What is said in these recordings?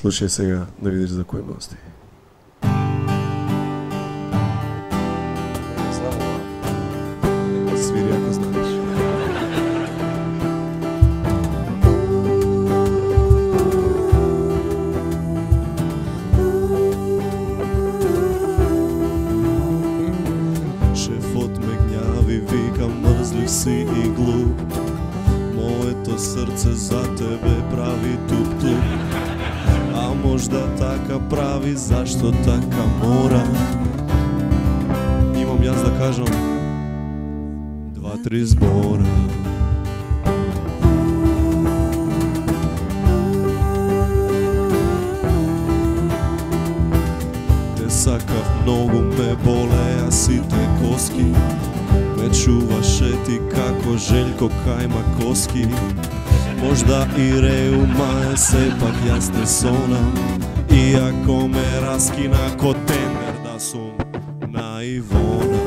Слушай сега да видиш за кој гости. Свири ако знаеш. Шефот ме гняви, вика мрзлив си и глуп. Моето срце за тебе прави туп-туп. А можда така прави, зашто така мора. Имам јас да кажам 2-3 збора. Те сакав многу, ме болеа сите коски. Ме чуваше ти како Желјко Кајмаковски. Можда и реума е, сепак јас те сонам. Иако ме раскина ко тендер да сум на Ивона.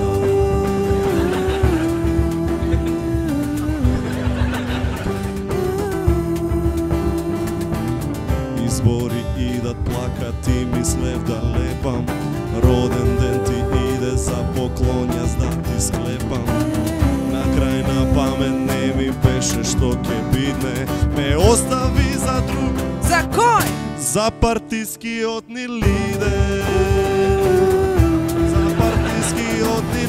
Избори идат плакат и мислев да лепам. Роден ден ти иде за поклон, јас да ти склепам. На крај на памет не ми беше што ќе бидне. Ме остави за друг. За кој? За партискиот ни лидер. За партискиот ни